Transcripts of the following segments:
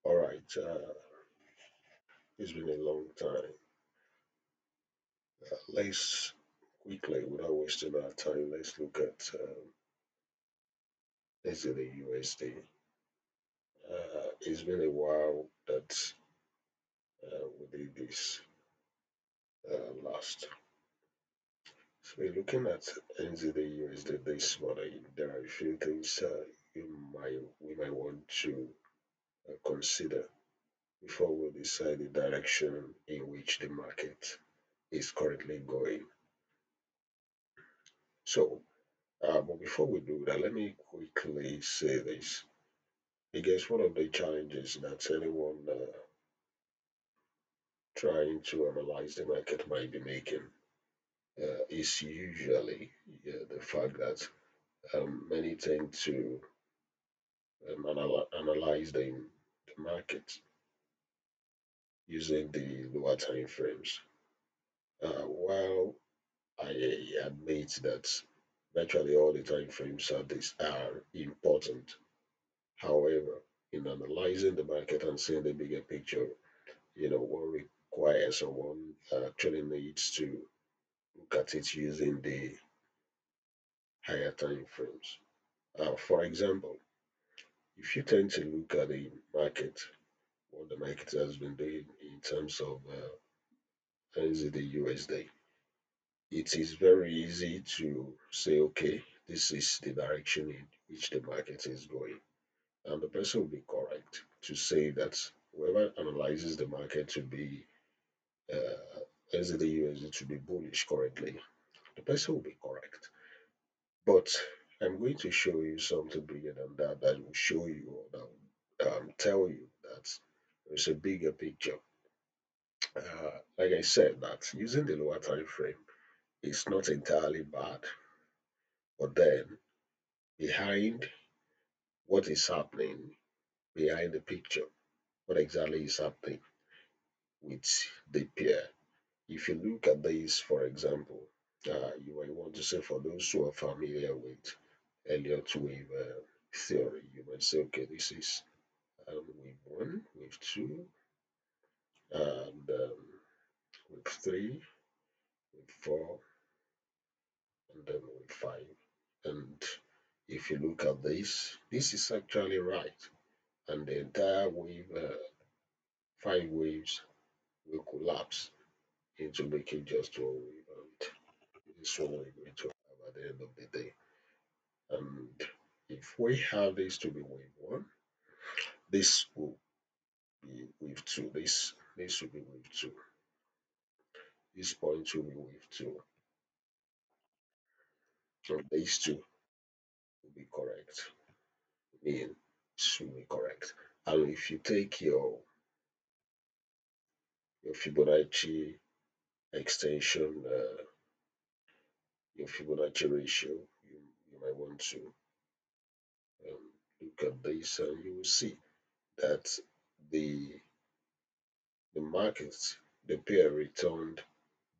All right, it's been a long time. Let's quickly, without wasting our time, let's look at NZDUSD. It's been a while that we did this last. So we're looking at NZDUSD this morning. There are a few things we might want to consider before we decide the direction in which the market is currently going. So, but before we do that, let me quickly say this. I guess one of the challenges that anyone trying to analyze the market might be making is usually the fact that many tend to analyze the market using the lower time frames. While I admit that virtually all the time frames are important. However, in analyzing the market and seeing the bigger picture, one requires or one actually needs to look at it using the higher time frames. For example, if you tend to look at the market, what the market has been doing in terms of NZD USD, it is very easy to say, okay, this is the direction in which the market is going. And the person will be correct to say that whoever analyzes the market to be NZD USD to be bullish currently, the person will be correct. But I'm going to show you something bigger than that that will show you or that will tell you that there's a bigger picture. Like I said, that using the lower time frame is not entirely bad, but then behind what is happening, behind the picture, what exactly is happening with the pair. If you look at this, for example, you might want to say for those who are familiar with Elliot wave theory, you might say, okay, this is wave one, wave two, and wave three, wave four, and then wave five. And if you look at this is actually right. And the entire wave, five waves, will collapse into making just one wave. And this one we're going to have at the end of the day. And if we have this to be wave one, this will be wave two. This will be wave two. This point will be wave two. So these two will be correct. I mean, should be correct. And if you take your Fibonacci extension, your Fibonacci ratio, you might want to look at this and you will see that the the market, the pair returned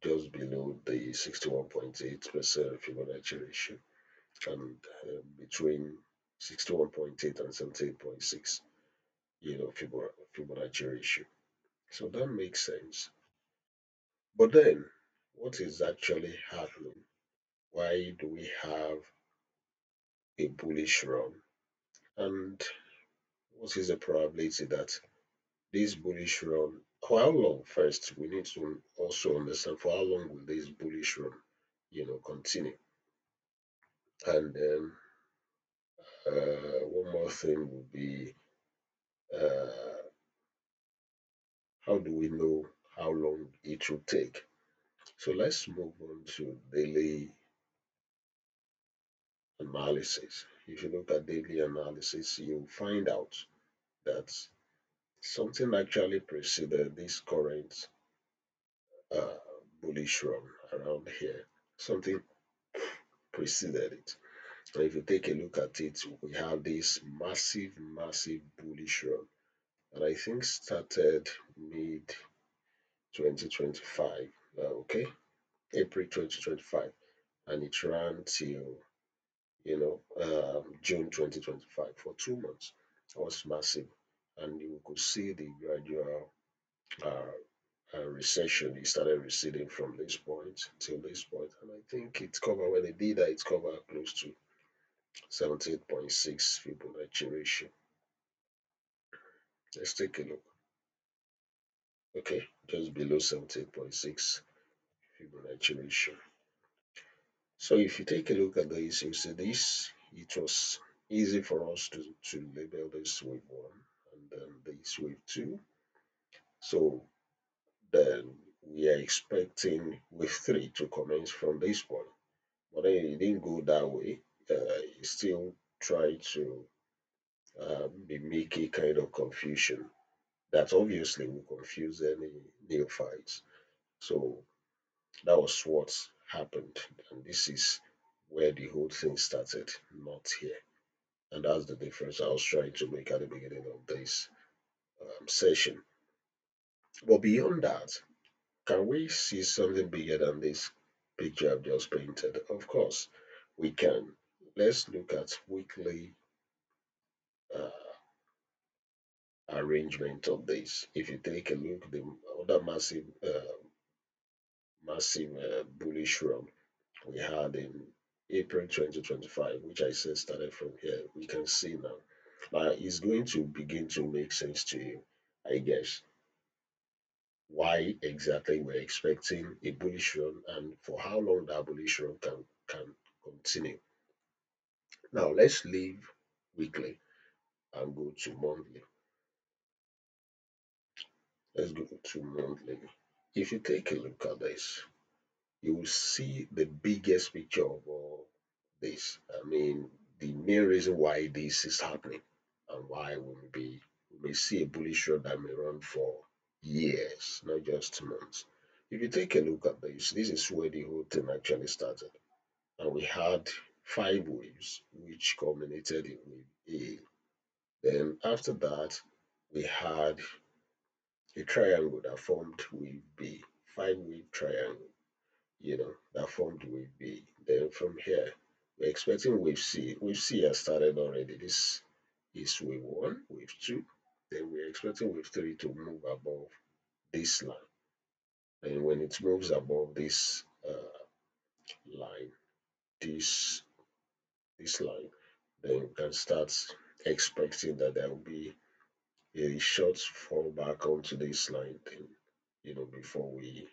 just below the 61.8% Fibonacci ratio and between 61.8 and 78.6, Fibonacci ratio. So that makes sense. But then, what is actually happening? Why do we have a bullish run? And what is the probability that this bullish run, for how long first, we need to also understand for how long will this bullish run, continue. And then one more thing would be uh, how do we know how long it will take? So let's move on to daily analysis. If you look at daily analysis, you'll find out that something actually preceded this current uh, bullish run around here. Something preceded it. So if you take a look at it, we have this massive, massive bullish run that I think started mid 2025. Okay, April 2025, and it ran till June 2025 for 2 months. It was massive. and you could see the gradual uh, recession. It started receding from this point till this point, and I think it's covered when it did that. It's covered close to 78.6 Fibonacci ratio. Let's take a look. Okay, just below 78.6 Fibonacci ratio. So if you take a look at this, you see this, it was easy for us to label this wave one and then this wave two. So then we are expecting wave three to commence from this point. But then it didn't go that way. It still tried to mimic a kind of confusion that obviously will confuse any neophytes. So that was what happened. And this is where the whole thing started, not here. And that's the difference I was trying to make at the beginning of this session. But beyond that, can we see something bigger than this picture I've just painted? Of course, we can. Let's look at weekly uh, arrangement of this. If you take a look, the other massive bullish run we had in April 2025, which I said started from here, we can see now. Now it's going to begin to make sense to you, I guess, why exactly we're expecting a bullish run and for how long that bullish run can continue. Now let's leave weekly and go to monthly. Let's go to monthly. If you take a look at this, you will see the biggest picture of all this. I mean, the main reason why this is happening and why we may see a bullish run that may run for years, not just months. If you take a look at this is where the whole thing actually started. And we had five waves, which culminated in wave A. Then after that, we had a triangle that formed wave B, five wave triangle, that formed wave B. Then from here, we're expecting wave C. Wave C has started already. This is wave one, wave two. Then we're expecting wave three to move above this line. And when it moves above this line, this this line, then we can start expecting that there will be a short fall back onto this line. Then before we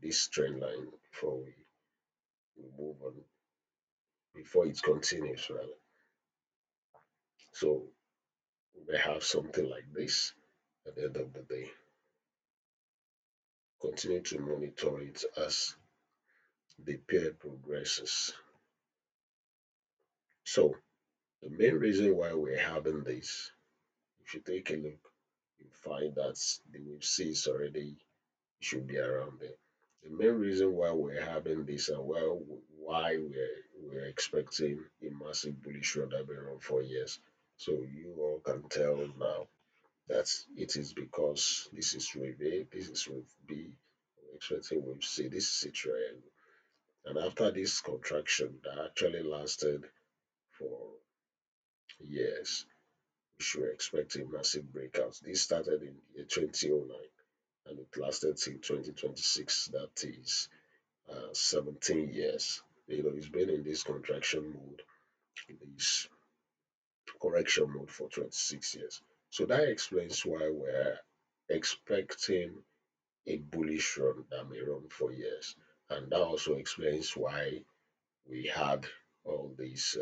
this trend line before we move on before it continues rather. So we may have something like this at the end of the day. Continue to monitor it as the pair progresses. So the main reason why we're having this, if you take a look, you find that the wave C is already should be around there. The main reason why we're having this and why we're expecting a massive bullish run that will run for years. So you all can tell now that it is because this is wave A, this is wave B, we're expecting wave C, this is a triangle. And after this contraction that actually lasted for years, we should expect a massive breakout. This started in year 2009 and it lasted till 2026. That is 17 years. It's been in this contraction mode, this correction mode for 26 years. So that explains why we're expecting a bullish run that may run for years. And that also explains why we had all these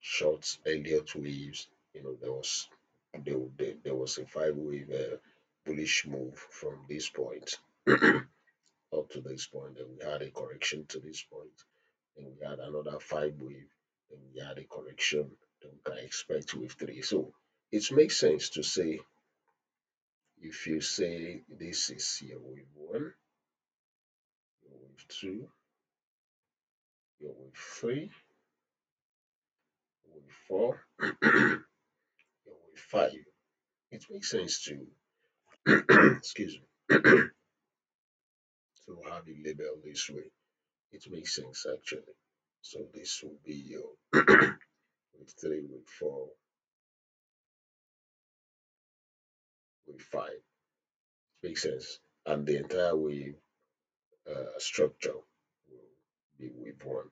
short Elliot waves. There was a five wave bullish move from this point up to this point. Then we had a correction to this point. Then we had another five wave. Then we had a correction. Then we can expect wave three. So it makes sense to say if you say this is your wave one, your wave two, your wave three, wave four, your wave five. It makes sense to excuse me to have it labeled this way. It makes sense actually. So this will be your wave 3, wave 4, wave 5. Makes sense. And the entire wave structure will be wave 1.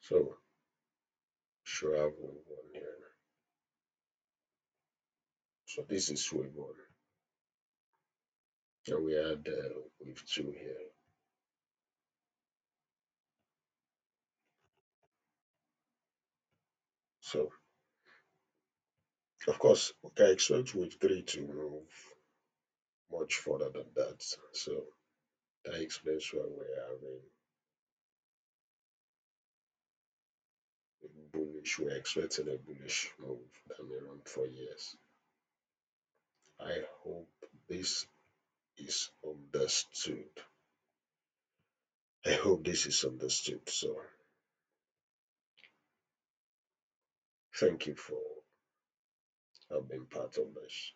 So, should have wave 1 here. So, this is wave 1. And we had wave 2 here. So, of course, we can expect wave 3 to move much further than that. So, that explains why we're having bullish. We're expecting a bullish move that may run for years. I hope this is understood. I hope this is understood. So, thank you for being part of this.